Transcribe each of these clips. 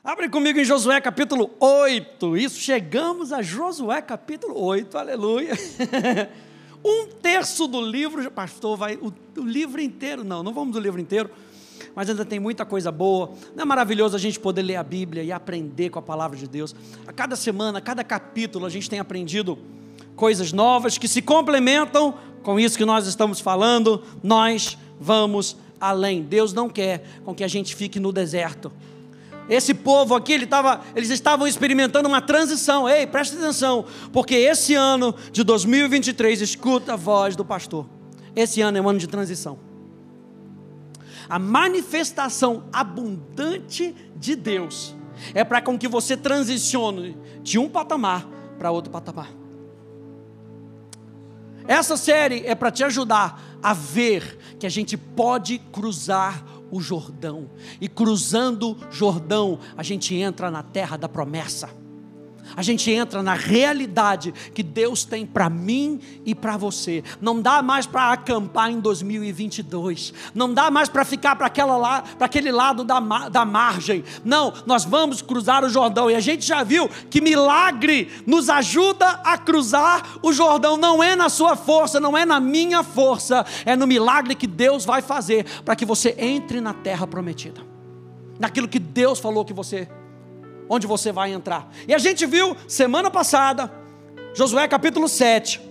Abre comigo em Josué capítulo 8. Isso, chegamos a Josué capítulo 8, aleluia. Um terço do livro, pastor, vai o livro inteiro, não vamos do livro inteiro, mas ainda tem muita coisa boa. Não é maravilhoso a gente poder ler a Bíblia e aprender com a palavra de Deus? A cada semana, a cada capítulo, a gente tem aprendido coisas novas que se complementam com isso que nós estamos falando. Nós vamos além. Deus não quer com que a gente fique no deserto. Esse povo aqui, eles estavam experimentando uma transição. Ei, presta atenção, porque esse ano de 2023, escuta a voz do pastor, esse ano é um ano de transição. A manifestação abundante de Deus é para com que você transicione de um patamar para outro patamar. Essa série é para te ajudar a ver que a gente pode cruzar o Jordão, e cruzando o Jordão, a gente entra na terra da promessa, a gente entra na realidade que Deus tem para mim e para você. Não dá mais para acampar em 2022, não dá mais para ficar para aquele lado da margem. Não, nós vamos cruzar o Jordão, e a gente já viu que milagre nos ajuda a cruzar o Jordão. Não é na sua força, não é na minha força, é no milagre que Deus vai fazer para que você entre na terra prometida, naquilo que Deus falou que onde você vai entrar. E a gente viu semana passada, Josué capítulo 7,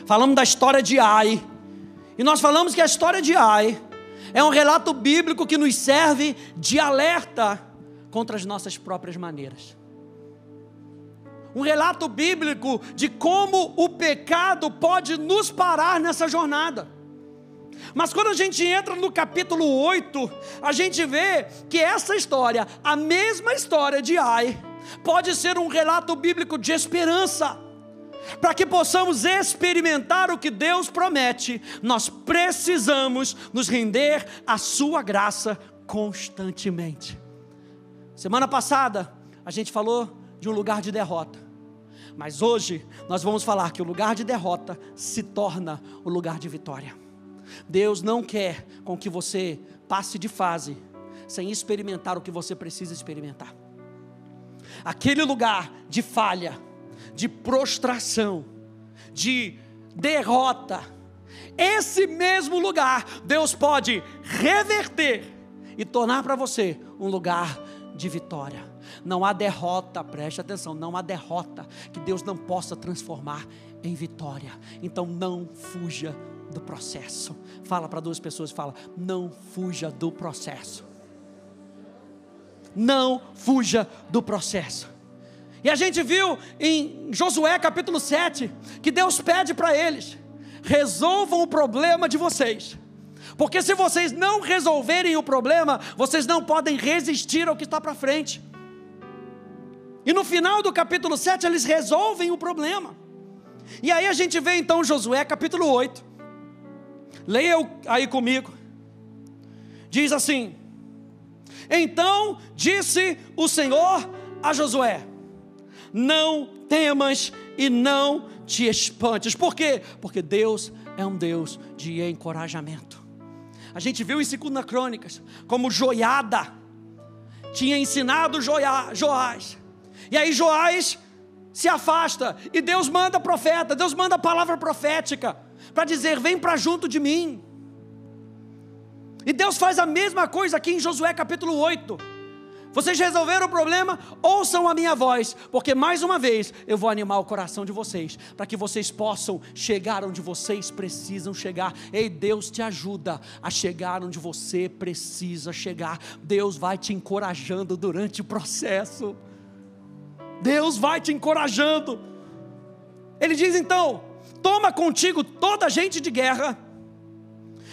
falamos da história de Ai, e nós falamos que a história de Ai é um relato bíblico que nos serve de alerta contra as nossas próprias maneiras. Um relato bíblico de como o pecado pode nos parar nessa jornada. Mas quando a gente entra no capítulo 8, a gente vê que essa história, a mesma história de Ai, pode ser um relato bíblico de esperança. Para que possamos experimentar o que Deus promete, nós precisamos nos render à sua graça constantemente. Semana passada, a gente falou de um lugar de derrota. Mas hoje, nós vamos falar que o lugar de derrota se torna o lugar de vitória. Deus não quer com que você passe de fase sem experimentar o que você precisa experimentar. Aquele lugar de falha, de prostração, de derrota, esse mesmo lugar Deus pode reverter e tornar para você um lugar de vitória. Não há derrota, preste atenção, não há derrota que Deus não possa transformar em vitória. Então não fuja do processo. Fala para duas pessoas, fala: não fuja do processo. Não fuja do processo. E a gente viu em Josué capítulo 7 que Deus pede para eles: resolvam o problema de vocês, porque se vocês não resolverem o problema, vocês não podem resistir ao que está para frente. E no final do capítulo 7 eles resolvem o problema. E aí a gente vê então Josué capítulo 8. Leia aí comigo. Diz assim: então disse o Senhor a Josué: não temas e não te espantes. Por quê? Porque Deus é um Deus de encorajamento. A gente viu em 2 Crônicas como Joiada tinha ensinado Joás. E aí Joás se afasta, e Deus manda profeta, Deus manda a palavra profética para dizer: vem para junto de mim. E Deus faz a mesma coisa aqui em Josué capítulo 8. Vocês resolveram o problema? Ouçam a minha voz, porque mais uma vez eu vou animar o coração de vocês, para que vocês possam chegar onde vocês precisam chegar. Ei, Deus te ajuda a chegar onde você precisa chegar. Deus vai te encorajando durante o processo. Deus vai te encorajando. Ele diz então: toma contigo toda a gente de guerra.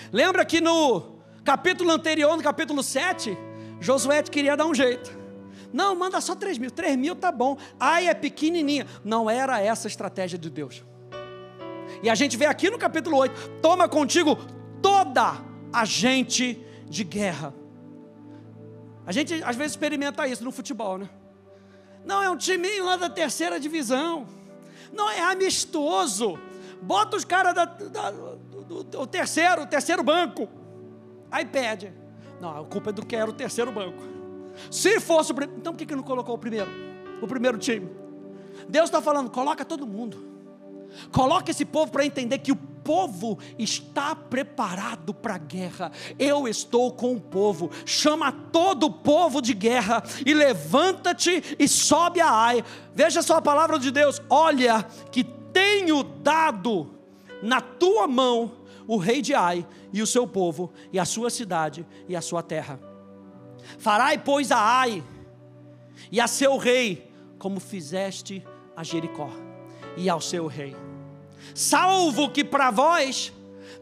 Lembra que no capítulo anterior, no capítulo 7, Josué queria dar um jeito. Não, manda só 3 mil. 3 mil tá bom. Ai, é pequenininha. Não era essa a estratégia de Deus. E a gente vê aqui no capítulo 8: toma contigo toda a gente de guerra. A gente às vezes experimenta isso no futebol, né? Não, é um timinho lá da 3ª divisão. Não, é amistoso. Bota os caras do terceiro banco. Aí pede: não, a culpa é do que era o 3º banco. Se fosse o primeiro, então por que não colocou o primeiro time? Deus está falando, coloca todo mundo, coloca esse povo para entender que o povo está preparado para a guerra. Eu estou com o povo. Chama todo o povo de guerra e levanta-te e sobe a Ai. Veja só a palavra de Deus: olha que tenho dado na tua mão o rei de Ai e o seu povo e a sua cidade e a sua terra. Farai, pois, a Ai e a seu rei como fizeste a Jericó e ao seu rei, salvo que para vós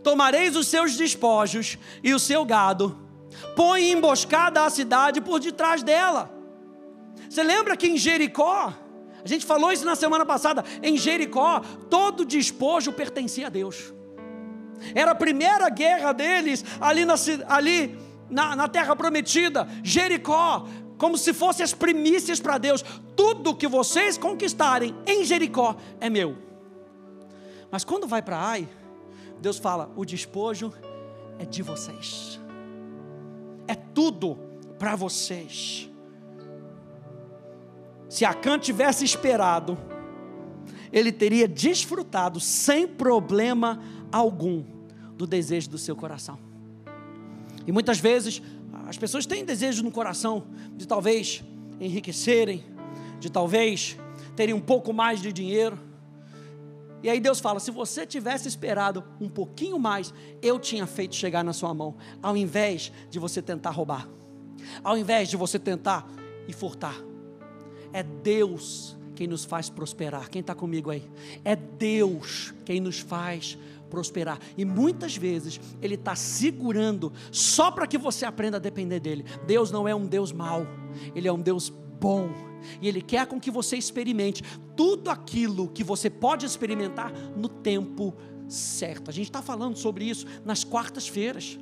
tomareis os seus despojos e o seu gado, põe emboscada a cidade por detrás dela. Você lembra que em Jericó, a gente falou isso na semana passada, em Jericó todo despojo pertencia a Deus. Era a primeira guerra deles ali na terra prometida, Jericó, como se fossem as primícias para Deus. Tudo que vocês conquistarem em Jericó é meu. Mas quando vai para Ai, Deus fala, o despojo é de vocês, é tudo para vocês. Se Acã tivesse esperado, ele teria desfrutado sem problema algum do desejo do seu coração. E muitas vezes as pessoas têm desejo no coração de talvez enriquecerem, de talvez terem um pouco mais de dinheiro. E aí Deus fala, se você tivesse esperado um pouquinho mais, eu tinha feito chegar na sua mão, ao invés de você tentar roubar, ao invés de você tentar e furtar. É Deus quem nos faz prosperar. Quem está comigo aí? É Deus quem nos faz prosperar. E muitas vezes Ele está segurando só para que você aprenda a depender dEle. Deus não é um Deus mau, Ele é um Deus bom. E Ele quer com que você experimente tudo aquilo que você pode experimentar no tempo certo. A gente está falando sobre isso nas quartas-feiras.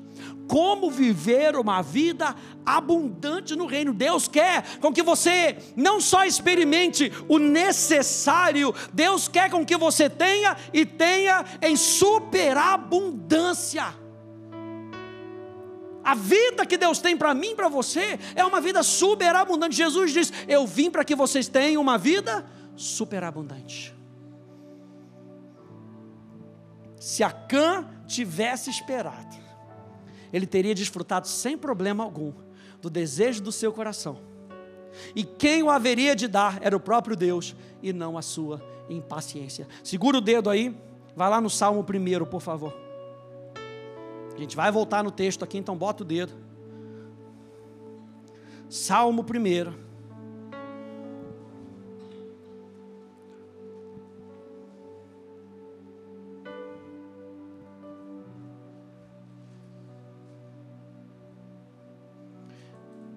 Como viver uma vida abundante no reino. Deus quer com que você não só experimente o necessário, Deus quer com que você tenha e tenha em superabundância. A vida que Deus tem para mim e para você é uma vida superabundante. Jesus diz, eu vim para que vocês tenham uma vida superabundante. Se Acã tivesse esperado, ele teria desfrutado sem problema algum do desejo do seu coração. E quem o haveria de dar era o próprio Deus e não a sua impaciência. Segura o dedo aí, vai lá no Salmo 1, por favor. A gente vai voltar no texto aqui, então bota o dedo. Salmo 1.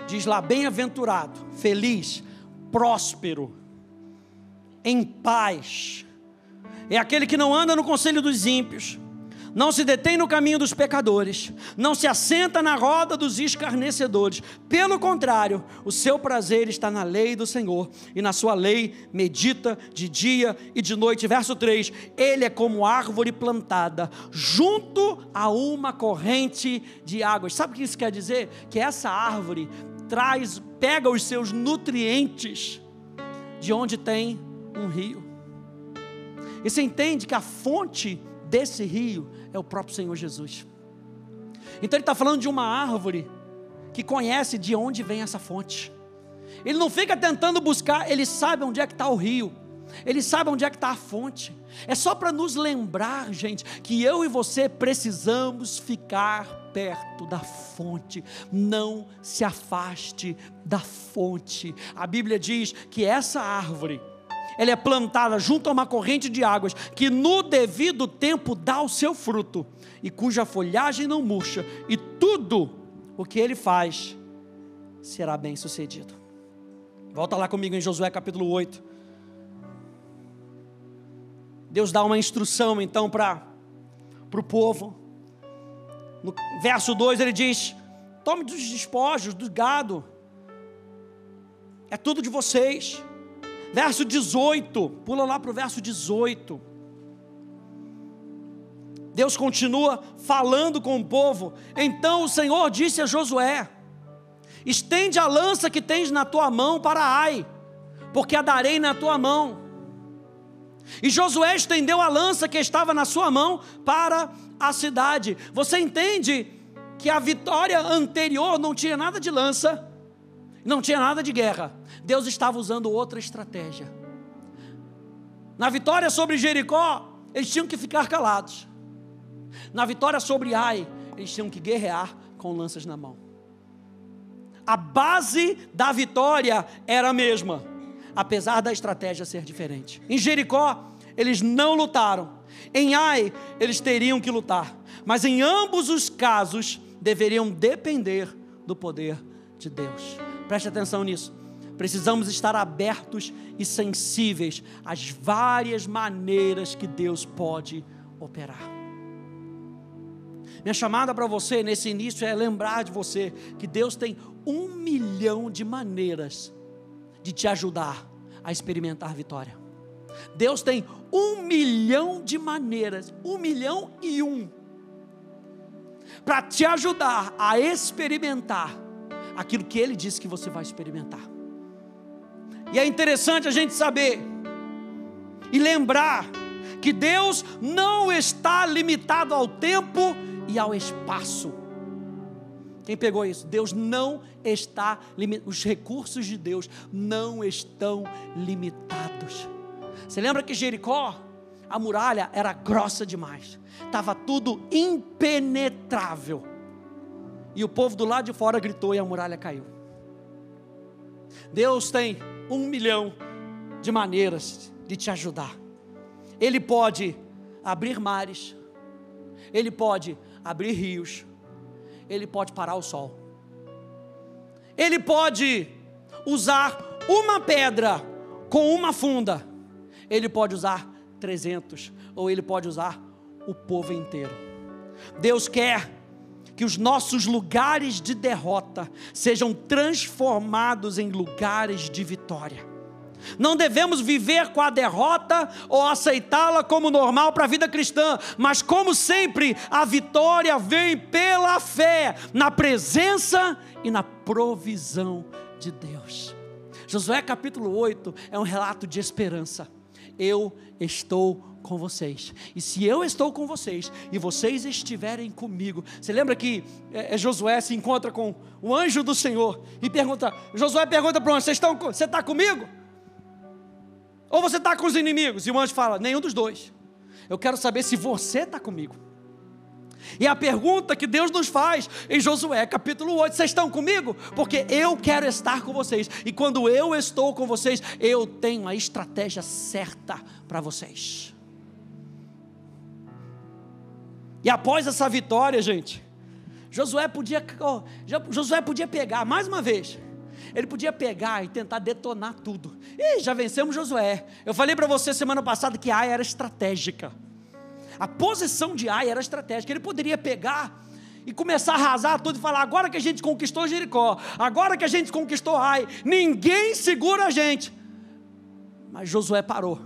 Diz lá, bem-aventurado, feliz, próspero, em paz, é aquele que não anda no conselho dos ímpios, não se detém no caminho dos pecadores, não se assenta na roda dos escarnecedores. Pelo contrário, o seu prazer está na lei do Senhor, e na sua lei medita de dia e de noite. Verso 3, ele é como árvore plantada junto a uma corrente de águas. Sabe o que isso quer dizer? Que essa árvore pega os seus nutrientes de onde tem um rio. E você entende que a fonte desse rio é o próprio Senhor Jesus. Então ele está falando de uma árvore que conhece de onde vem essa fonte. Ele não fica tentando buscar, ele sabe onde é que está o rio, ele sabe onde é que está a fonte. É só para nos lembrar, gente, que eu e você precisamos ficar perto da fonte. Não se afaste da fonte. A Bíblia diz que essa árvore, ela é plantada junto a uma corrente de águas, que no devido tempo dá o seu fruto, e cuja folhagem não murcha, e tudo o que ele faz será bem sucedido. Volta lá comigo em Josué capítulo 8. Deus dá uma instrução então para o povo. No verso 2 ele diz, tome dos despojos, do gado, é tudo de vocês. Verso 18, pula lá para o verso 18. Deus continua falando com o povo. Então o Senhor disse a Josué, estende a lança que tens na tua mão para Ai, porque a darei na tua mão. E Josué estendeu a lança que estava na sua mão para a cidade. Você entende que a vitória anterior não tinha nada de lança, não tinha nada de guerra. Deus estava usando outra estratégia. Na vitória sobre Jericó, eles tinham que ficar calados. Na vitória sobre Ai, eles tinham que guerrear com lanças na mão. A base da vitória era a mesma, apesar da estratégia ser diferente. Em Jericó, eles não lutaram. Em Ai, eles teriam que lutar. Mas em ambos os casos, deveriam depender do poder de Deus. Preste atenção nisso. Precisamos estar abertos e sensíveis às várias maneiras que Deus pode operar. Minha chamada para você nesse início é lembrar de você que Deus tem 1 milhão de maneiras de te ajudar a experimentar vitória. Deus tem 1 milhão de maneiras, 1.000.001, para te ajudar a experimentar aquilo que Ele disse que você vai experimentar. E é interessante a gente saber e lembrar que Deus não está limitado ao tempo e ao espaço. Quem pegou isso? Deus não está limitado. Os recursos de Deus não estão limitados. Você lembra que Jericó, a muralha era grossa demais, estava tudo impenetrável, e o povo do lado de fora gritou e a muralha caiu. Deus tem 1 milhão de maneiras de te ajudar. Ele pode abrir mares, Ele pode abrir rios, Ele pode parar o sol, Ele pode usar uma pedra com uma funda, Ele pode usar 300, ou Ele pode usar o povo inteiro. Deus quer que os nossos lugares de derrota sejam transformados em lugares de vitória. Não devemos viver com a derrota ou aceitá-la como normal para a vida cristã, mas como sempre, a vitória vem pela fé, na presença e na provisão de Deus. Josué capítulo 8 é um relato de esperança. Eu estou com vocês, e se eu estou com vocês, e vocês estiverem comigo. Você lembra que Josué se encontra com o anjo do Senhor, e Josué pergunta para o anjo, você está comigo? Ou você está com os inimigos? E o anjo fala, nenhum dos dois, eu quero saber se você está comigo. E a pergunta que Deus nos faz em Josué capítulo 8, vocês estão comigo? Porque eu quero estar com vocês, e quando eu estou com vocês, eu tenho a estratégia certa para vocês. E após essa vitória, gente, Josué podia pegar, mais uma vez, ele podia pegar e tentar detonar tudo. E já vencemos Josué. Eu falei para você semana passada que Ai era estratégica. A posição de Ai era estratégica. Ele poderia pegar e começar a arrasar tudo e falar, agora que a gente conquistou Jericó, agora que a gente conquistou Ai, ninguém segura a gente. Mas Josué parou.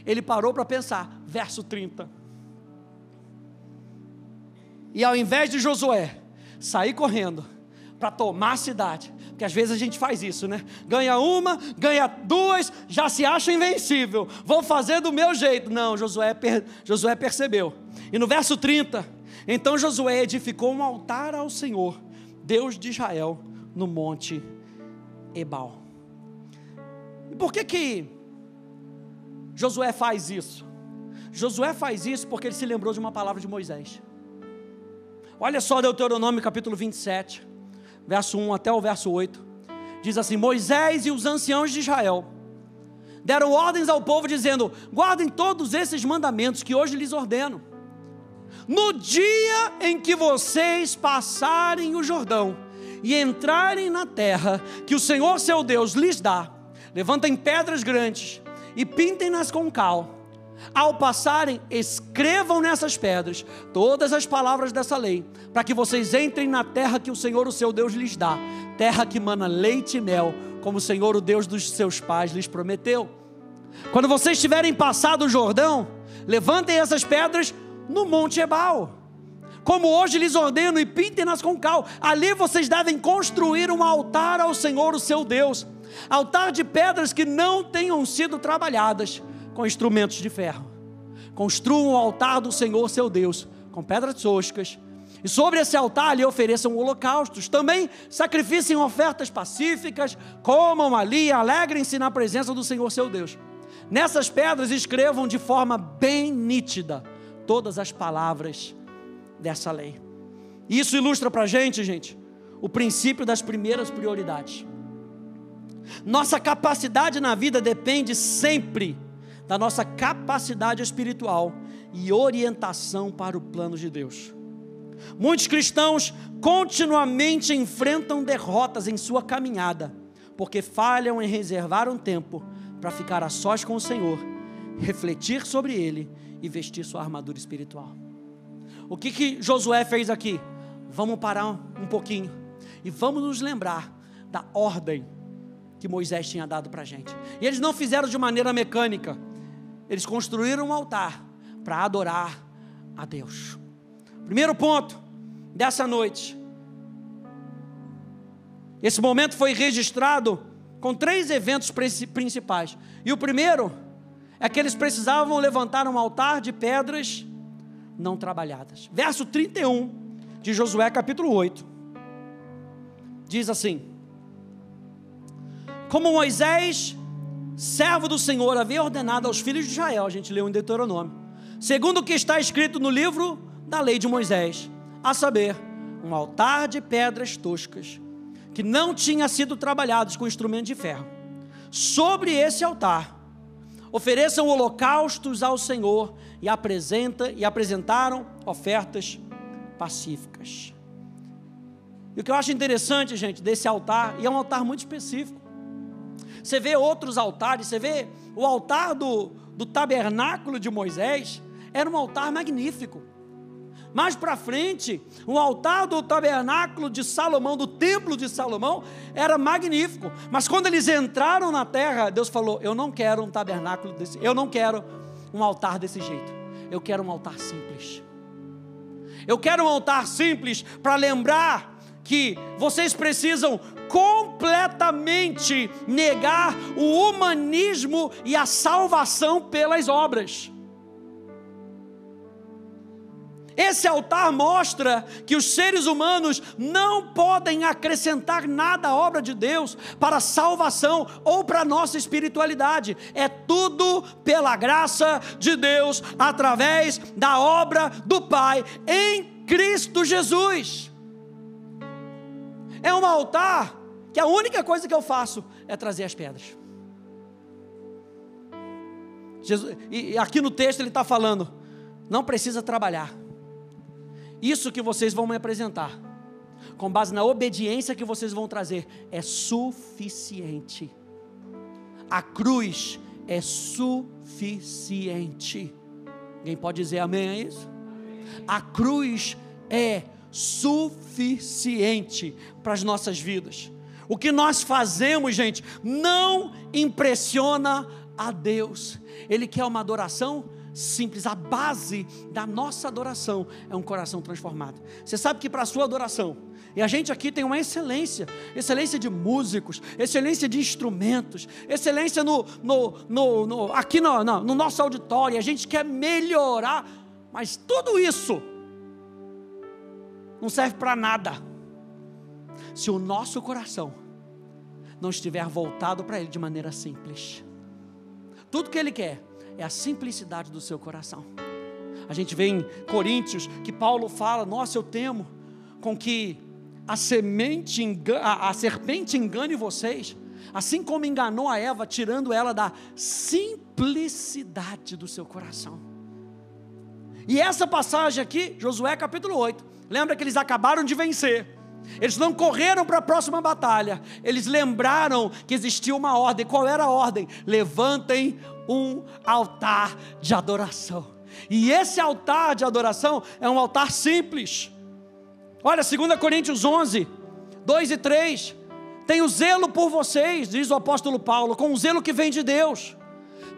Ele parou para pensar, verso 30. E ao invés de Josué sair correndo para tomar a cidade, porque às vezes a gente faz isso, né? Ganha uma, ganha duas, já se acha invencível, vou fazer do meu jeito. Não, Josué percebeu. E no verso 30, então Josué edificou um altar ao Senhor, Deus de Israel, no monte Ebal. E por que Josué faz isso? Josué faz isso porque ele se lembrou de uma palavra de Moisés. Olha só Deuteronômio capítulo 27, verso 1 até o verso 8, diz assim, Moisés e os anciãos de Israel deram ordens ao povo dizendo, guardem todos esses mandamentos que hoje lhes ordeno. No dia em que vocês passarem o Jordão e entrarem na terra que o Senhor seu Deus lhes dá, levantem pedras grandes e pintem-nas com cal. Ao passarem, escrevam nessas pedras todas as palavras dessa lei, para que vocês entrem na terra que o Senhor, o seu Deus, lhes dá, terra que mana leite e mel, como o Senhor, o Deus dos seus pais, lhes prometeu. Quando vocês tiverem passado o Jordão, levantem essas pedras no monte Ebal. como hoje lhes ordeno, e pintem-nas com cal. Ali vocês devem construir um altar ao Senhor, o seu Deus, altar de pedras que não tenham sido trabalhadas com instrumentos de ferro. Construam o altar do Senhor, seu Deus, com pedras toscas, e sobre esse altar lhe ofereçam holocaustos. Também sacrificem ofertas pacíficas, comam ali e alegrem-se na presença do Senhor, seu Deus. Nessas pedras escrevam de forma bem nítida todas as palavras dessa lei. Isso ilustra para a gente, o princípio das primeiras prioridades. Nossa capacidade na vida depende sempre da nossa capacidade espiritual e orientação para o plano de Deus. Muitos cristãos continuamente enfrentam derrotas em sua caminhada, porque falham em reservar um tempo para ficar a sós com o Senhor, refletir sobre Ele e vestir sua armadura espiritual. O que Josué fez aqui? Vamos parar um pouquinho e vamos nos lembrar da ordem que Moisés tinha dado para a gente. E eles não fizeram de maneira mecânica, eles construíram um altar para adorar a Deus. Primeiro ponto dessa noite, esse momento foi registrado com 3 eventos principais, e o primeiro é que eles precisavam levantar um altar de pedras não trabalhadas. Verso 31 de Josué capítulo 8, diz assim: como Moisés, servo do Senhor, havia ordenado aos filhos de Israel, a gente leu em Deuteronômio, segundo o que está escrito no livro da lei de Moisés, a saber, um altar de pedras toscas, que não tinha sido trabalhados com instrumento de ferro. Sobre esse altar ofereçam holocaustos ao Senhor e apresentaram ofertas pacíficas. E o que eu acho interessante, gente, desse altar, e é um altar muito específico, você vê outros altares, você vê o altar do tabernáculo de Moisés, era um altar magnífico. Mais para frente, o altar do tabernáculo de Salomão, do templo de Salomão, era magnífico. Mas quando eles entraram na terra, Deus falou: eu não quero um tabernáculo desse, eu não quero um altar desse jeito. Eu quero um altar simples. Eu quero um altar simples para lembrar que vocês precisam completamente negar o humanismo e a salvação pelas obras. Esse altar mostra que os seres humanos não podem acrescentar nada à obra de Deus para a salvação ou para a nossa espiritualidade. É tudo pela graça de Deus, através da obra do Pai em Cristo Jesus. É um altar que a única coisa que eu faço é trazer as pedras. Jesus, e aqui no texto ele está falando: não precisa trabalhar. Isso que vocês vão me apresentar, com base na obediência que vocês vão trazer, é suficiente. A cruz é suficiente. Alguém pode dizer amém a isso? A cruz é suficiente para as nossas vidas. O que nós fazemos, gente, não impressiona a Deus. Ele quer uma adoração simples. A base da nossa adoração é um coração transformado. Você sabe que para a sua adoração, e a gente aqui tem uma excelência de músicos, excelência de instrumentos, excelência aqui no nosso auditório, a gente quer melhorar, mas tudo isso não serve para nada se o nosso coração não estiver voltado para Ele de maneira simples. Tudo que Ele quer é a simplicidade do seu coração. A gente vê em Coríntios que Paulo fala: nossa, eu temo com que a serpente engane vocês, assim como enganou a Eva, tirando ela da simplicidade do seu coração. E essa passagem aqui, Josué capítulo 8, lembra que eles acabaram de vencer. Eles não correram para a próxima batalha, eles lembraram que existia uma ordem. Qual era a ordem? Levantem um altar de adoração. E esse altar de adoração é um altar simples. Olha, 2 Coríntios 11, 2 e 3. Tenho zelo por vocês, diz o apóstolo Paulo, com o zelo que vem de Deus,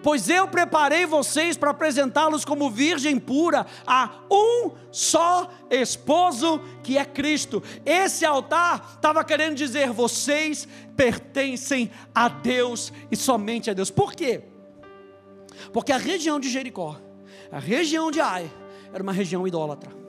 Pois eu preparei vocês para apresentá-los como virgem pura a um só esposo, que é Cristo. Esse altar estava querendo dizer: vocês pertencem a Deus e somente a Deus. Por quê? Porque a região de Jericó, a região de Ai, era uma região idólatra.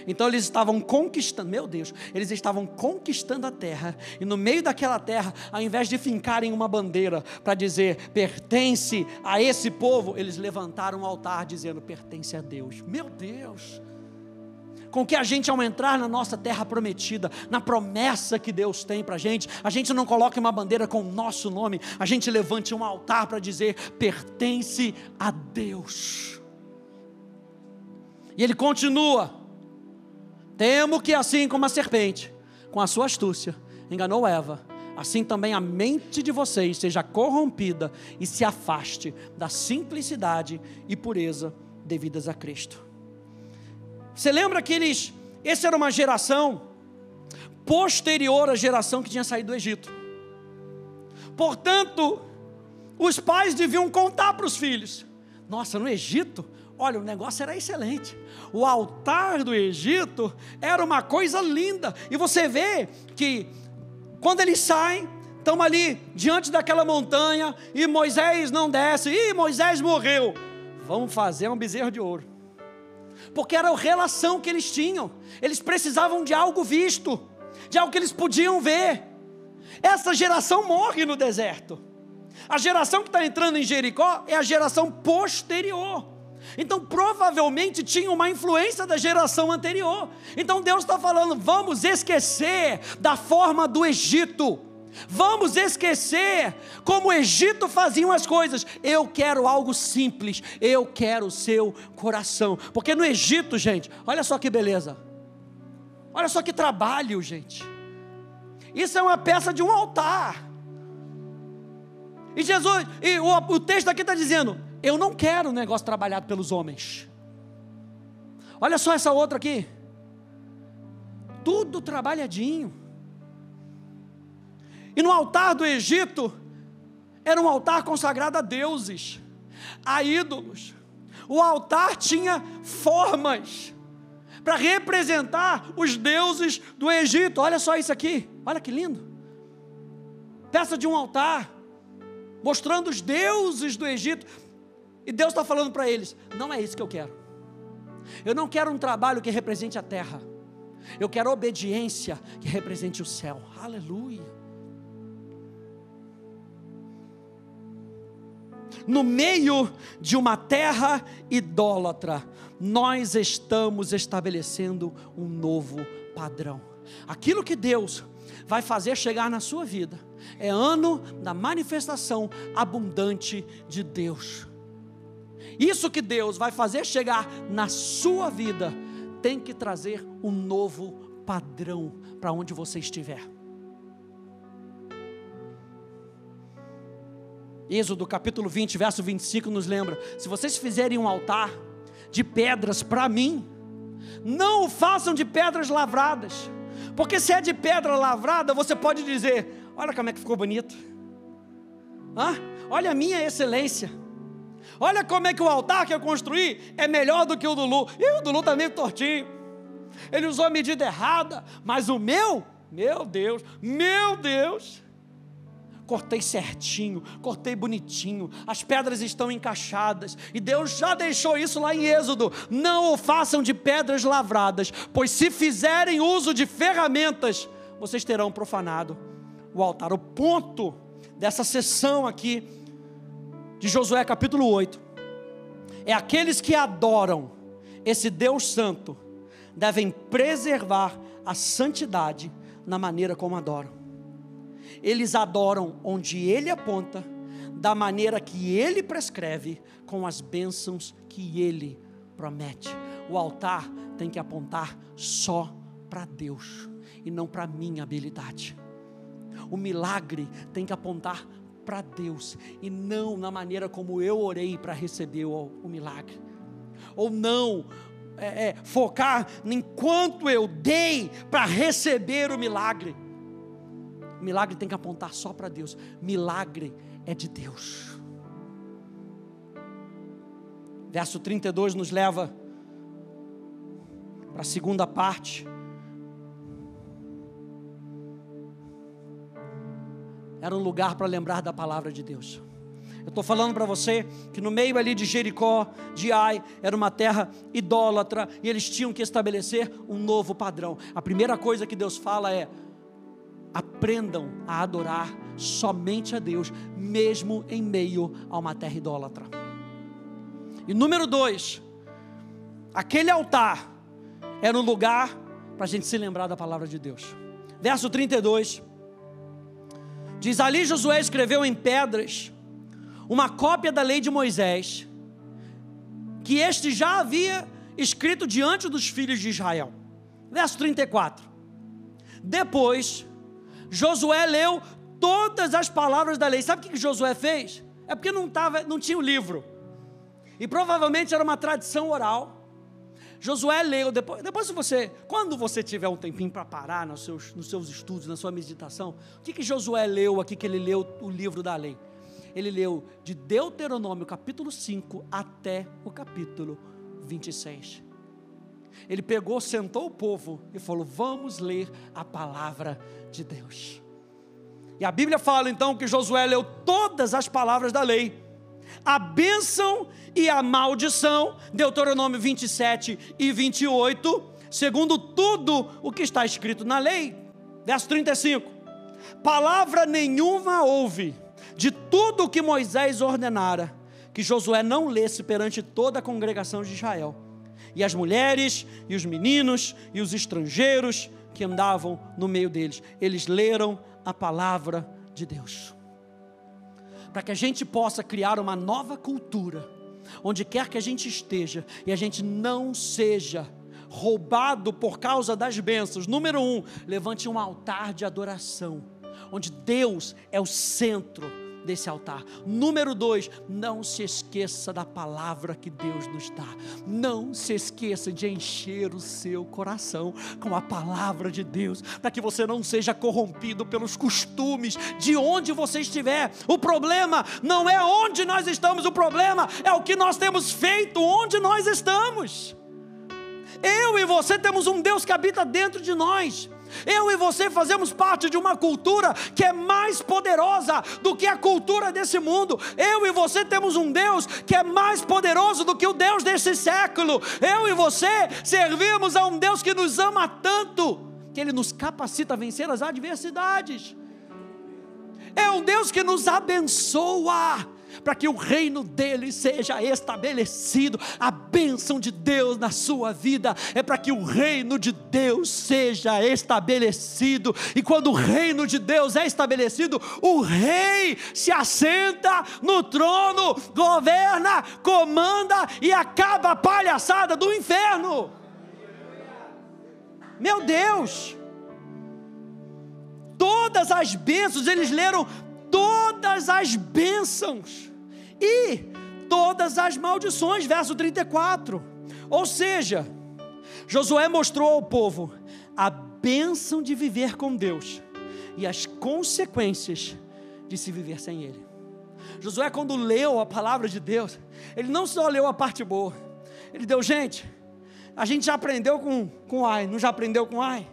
Então eles estavam conquistando, meu Deus, eles estavam conquistando a terra, e no meio daquela terra, ao invés de fincarem uma bandeira para dizer pertence a esse povo, eles levantaram um altar dizendo pertence a Deus. Meu Deus, com que a gente, ao entrar na nossa terra prometida, na promessa que Deus tem para a gente não coloque uma bandeira com o nosso nome, a gente levante um altar para dizer pertence a Deus. E ele continua: temo que assim como a serpente, com a sua astúcia, enganou Eva, assim também a mente de vocês seja corrompida e se afaste da simplicidade e pureza devidas a Cristo. Você lembra que essa era uma geração posterior à geração que tinha saído do Egito. Portanto, os pais deviam contar para os filhos: nossa, no Egito, olha, o negócio era excelente. O altar do Egito era uma coisa linda. E você vê que quando eles saem, estão ali diante daquela montanha, e Moisés não desce. Ih, Moisés morreu. Vamos fazer um bezerro de ouro. Porque era a relação que eles tinham. Eles precisavam de algo visto, de algo que eles podiam ver. Essa geração morre no deserto. A geração que está entrando em Jericó é a geração posterior. Então provavelmente tinha uma influência da geração anterior. Então Deus está falando: vamos esquecer da forma do Egito, vamos esquecer como o Egito faziam as coisas. Eu quero algo simples, eu quero o seu coração. Porque no Egito, gente, olha só que beleza, olha só que trabalho, gente. Isso é uma peça de um altar. E Jesus, o texto aqui está dizendo: eu não quero um negócio trabalhado pelos homens. Olha só essa outra aqui, tudo trabalhadinho. E no altar do Egito, era um altar consagrado a deuses, a ídolos. O altar tinha formas para representar os deuses do Egito. Olha só isso aqui, olha que lindo. Peça de um altar, mostrando os deuses do Egito. E Deus está falando para eles: não é isso que eu quero. Eu não quero um trabalho que represente a terra. Eu quero obediência que represente o céu. Aleluia. No meio de uma terra idólatra, nós estamos estabelecendo um novo padrão. Aquilo que Deus vai fazer chegar na sua vida é ano da manifestação abundante de Deus. Isso que Deus vai fazer chegar na sua vida tem que trazer um novo padrão para onde você estiver. Êxodo capítulo 20, verso 25 nos lembra: se vocês fizerem um altar de pedras para mim, não o façam de pedras lavradas, porque se é de pedra lavrada, você pode dizer: olha como é que ficou bonito, olha a minha excelência, olha como é que o altar que eu construí é melhor do que o do Lu. E o do Lu está meio tortinho, ele usou a medida errada, mas o meu Deus, cortei certinho, cortei bonitinho, as pedras estão encaixadas, e Deus já deixou isso lá em Êxodo: não o façam de pedras lavradas, pois se fizerem uso de ferramentas, vocês terão profanado o altar. O ponto dessa sessão aqui, de Josué capítulo 8, é aqueles que adoram esse Deus santo, devem preservar a santidade na maneira como adoram. Eles adoram onde Ele aponta, da maneira que Ele prescreve, com as bênçãos que Ele promete. O altar tem que apontar só para Deus e não para a minha habilidade. O milagre tem que apontar para Deus e não na maneira como eu orei para receber o milagre. Ou não focar em quanto eu dei para receber o milagre. Milagre tem que apontar só para Deus. Milagre é de Deus. Verso 32 nos leva para a segunda parte. Era um lugar para lembrar da palavra de Deus. Eu estou falando para você que no meio ali de Jericó, de Ai, era uma terra idólatra, e eles tinham que estabelecer um novo padrão. A primeira coisa que Deus fala é: aprendam a adorar somente a Deus, mesmo em meio a uma terra idólatra. E número 2, aquele altar era um lugar para a gente se lembrar da palavra de Deus. Verso 32, diz: ali Josué escreveu em pedras uma cópia da lei de Moisés, que este já havia escrito diante dos filhos de Israel. Verso 34, depois Josué leu todas as palavras da lei. Sabe o que Josué fez? É porque não tinha o livro, e provavelmente era uma tradição oral. Josué leu, depois quando você tiver um tempinho para parar nos seus estudos, na sua meditação, o que Josué leu aqui, que ele leu o livro da lei? Ele leu de Deuteronômio capítulo 5 até o capítulo 26. Ele pegou, sentou o povo e falou: vamos ler a palavra de Deus. E a Bíblia fala então que Josué leu todas as palavras da lei, a bênção e a maldição, Deuteronômio 27 e 28, segundo tudo o que está escrito na lei. Verso 35, palavra nenhuma houve de tudo o que Moisés ordenara, que Josué não lesse perante toda a congregação de Israel. E as mulheres, e os meninos, e os estrangeiros que andavam no meio deles, eles leram a palavra de Deus. Para que a gente possa criar uma nova cultura, onde quer que a gente esteja, e a gente não seja roubado por causa das bênçãos. Número 1, levante um altar de adoração, onde Deus é o centro desse altar. Número 2, não se esqueça da palavra que Deus nos dá. Não se esqueça de encher o seu coração com a palavra de Deus, para que você não seja corrompido pelos costumes de onde você estiver. O problema não é onde nós estamos, o problema é o que nós temos feito onde nós estamos. Eu e você temos um Deus que habita dentro de nós. Eu e você fazemos parte de uma cultura que é mais poderosa do que a cultura desse mundo. Eu e você temos um Deus que é mais poderoso do que o Deus desse século. Eu e você servimos a um Deus que nos ama tanto, que Ele nos capacita a vencer as adversidades. É um Deus que nos abençoa, para que o reino dele seja estabelecido. A bênção de Deus na sua vida é para que o reino de Deus seja estabelecido. E quando o reino de Deus é estabelecido, o rei se assenta no trono, governa, comanda e acaba a palhaçada do inferno. Meu Deus! Todas as bênçãos, eles leram todas as bênçãos e todas as maldições, verso 34. Ou seja, Josué mostrou ao povo a bênção de viver com Deus e as consequências de se viver sem Ele. Josué, quando leu a palavra de Deus, ele não só leu a parte boa, ele deu: gente, a gente já aprendeu com Ai, não já aprendeu com Ai?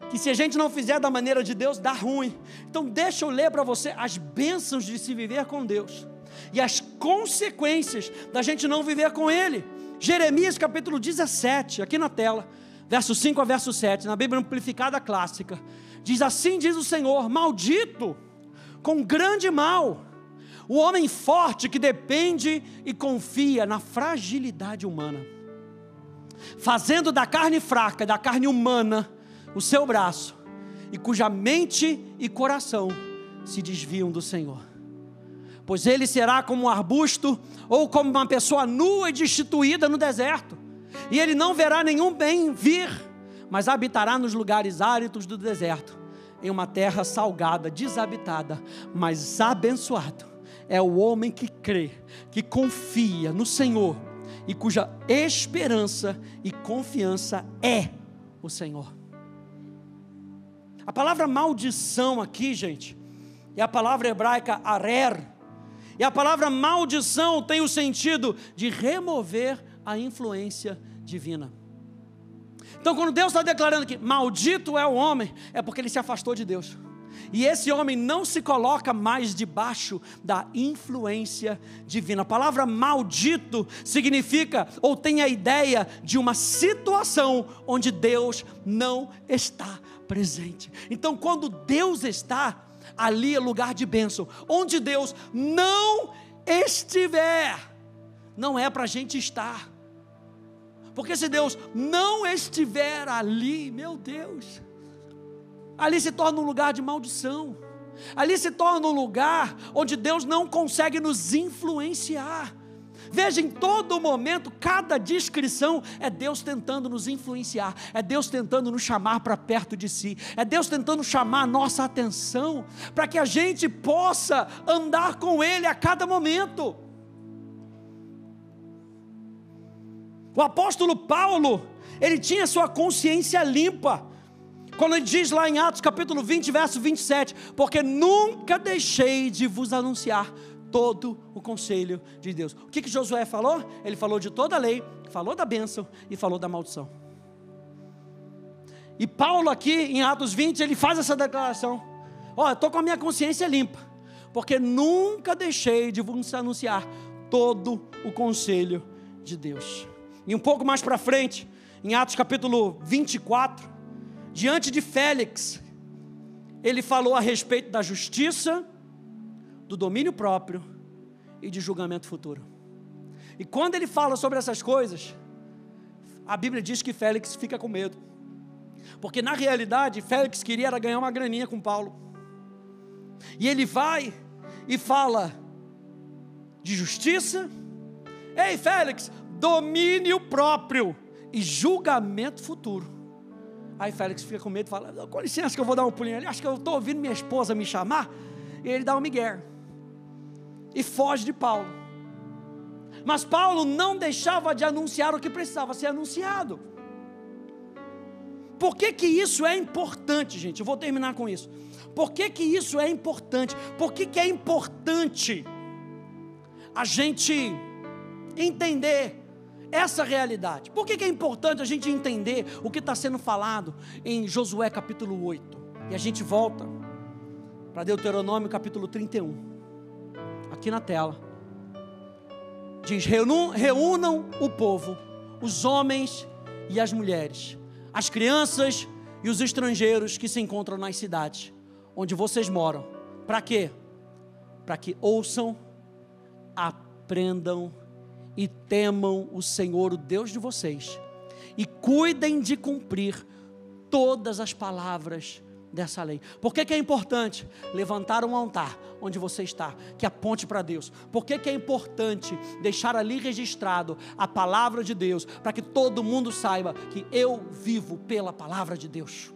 Que se a gente não fizer da maneira de Deus, dá ruim. Então deixa eu ler para você as bênçãos de se viver com Deus e as consequências da gente não viver com Ele. Jeremias capítulo 17, aqui na tela, verso 5 a verso 7, na Bíblia Amplificada Clássica, diz: assim diz o Senhor: maldito com grande mal o homem forte que depende e confia na fragilidade humana, fazendo da carne fraca, da carne humana, o seu braço, e cuja mente e coração se desviam do Senhor. Pois ele será como um arbusto, ou como uma pessoa nua e destituída no deserto, e ele não verá nenhum bem vir, mas habitará nos lugares áridos do deserto, em uma terra salgada, desabitada, mas abençoado é o homem que crê, que confia no Senhor, e cuja esperança e confiança é o Senhor. A palavra maldição aqui, gente, é a palavra hebraica arer, E a palavra maldição tem o sentido de remover a influência divina. Então, quando Deus está declarando que maldito é o homem, é porque ele se afastou de Deus. E esse homem não se coloca mais debaixo da influência divina. A palavra maldito significa, ou tem a ideia de uma situação onde Deus não está presente. Então, quando Deus está, ali é lugar de bênção. Onde Deus não estiver, não é para a gente estar. Porque se Deus não estiver ali, meu Deus, ali se torna um lugar de maldição. Ali se torna um lugar onde Deus não consegue nos influenciar. Veja, em todo momento, cada descrição é Deus tentando nos influenciar, é Deus tentando nos chamar para perto de si, é Deus tentando chamar a nossa atenção, para que a gente possa andar com Ele a cada momento. O apóstolo Paulo, ele tinha sua consciência limpa, quando ele diz lá em Atos capítulo 20, verso 27, porque nunca deixei de vos anunciar todo o conselho de Deus. O que Josué falou? Ele falou de toda a lei, falou da bênção e falou da maldição. E Paulo aqui em Atos 20, ele faz essa declaração: ó, eu estou com a minha consciência limpa, porque nunca deixei de vos anunciar todo o conselho de Deus. E um pouco mais para frente, em Atos capítulo 24, diante de Félix, ele falou a respeito da justiça, do domínio próprio e de julgamento futuro. E quando ele fala sobre essas coisas, a Bíblia diz que Félix fica com medo, porque na realidade Félix queria era ganhar uma graninha com Paulo. E ele vai e fala de justiça. Ei, Félix, domínio próprio e julgamento futuro. Aí Félix fica com medo e fala: com licença que eu vou dar um pulinho ali, acho que eu estou ouvindo minha esposa me chamar. E ele dá um migué e foge de Paulo. Mas Paulo não deixava de anunciar o que precisava ser anunciado. Por que isso é importante, gente? Eu vou terminar com isso. Por que isso é importante? Por que é importante a gente entender essa realidade? Por que é importante a gente entender o que está sendo falado em Josué capítulo 8? E a gente volta para Deuteronômio capítulo 31, aqui na tela. Diz: reúnam o povo, os homens e as mulheres, as crianças e os estrangeiros que se encontram nas cidades onde vocês moram. Para quê? Para que ouçam, aprendam e temam o Senhor, o Deus de vocês, e cuidem de cumprir todas as palavras dessa lei. Por que é importante levantar um altar onde você está, que aponte para Deus? Por que é importante deixar ali registrado a palavra de Deus, para que todo mundo saiba que eu vivo pela palavra de Deus?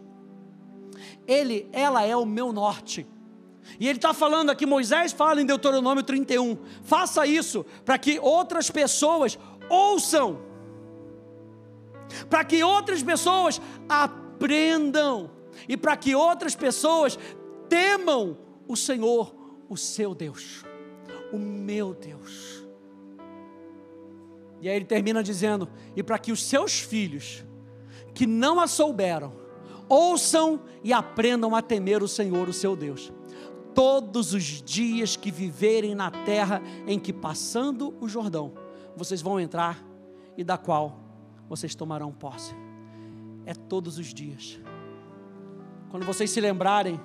Ela é o meu norte. E ele está falando aqui, Moisés fala em Deuteronômio 31, faça isso para que outras pessoas ouçam, para que outras pessoas aprendam, e para que outras pessoas temam o Senhor, o seu Deus, o meu Deus. E aí ele termina dizendo: e para que os seus filhos, que não a souberam, ouçam e aprendam a temer o Senhor, o seu Deus, todos os dias que viverem na terra em que, passando o Jordão, vocês vão entrar e da qual vocês tomarão posse. É todos os dias. Quando vocês se lembrarem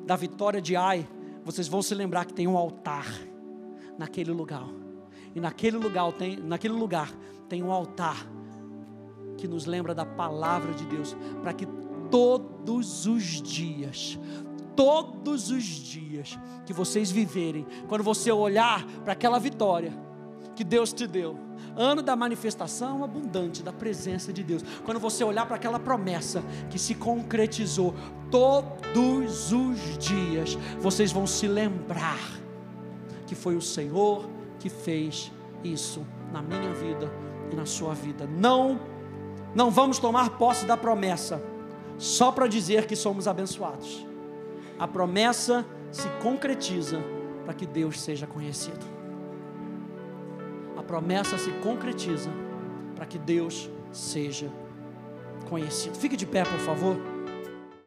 da vitória de Ai, vocês vão se lembrar que tem um altar naquele lugar. E naquele lugar tem um altar que nos lembra da palavra de Deus, para que todos os dias que vocês viverem, quando você olhar para aquela vitória que Deus te deu, ano da manifestação abundante da presença de Deus, quando você olhar para aquela promessa que se concretizou, todos os dias vocês vão se lembrar que foi o Senhor que fez isso na minha vida e na sua vida. Não vamos tomar posse da promessa só para dizer que somos abençoados. A promessa se concretiza para que Deus seja conhecido. A promessa se concretiza para que Deus seja conhecido. Fique de pé, por favor.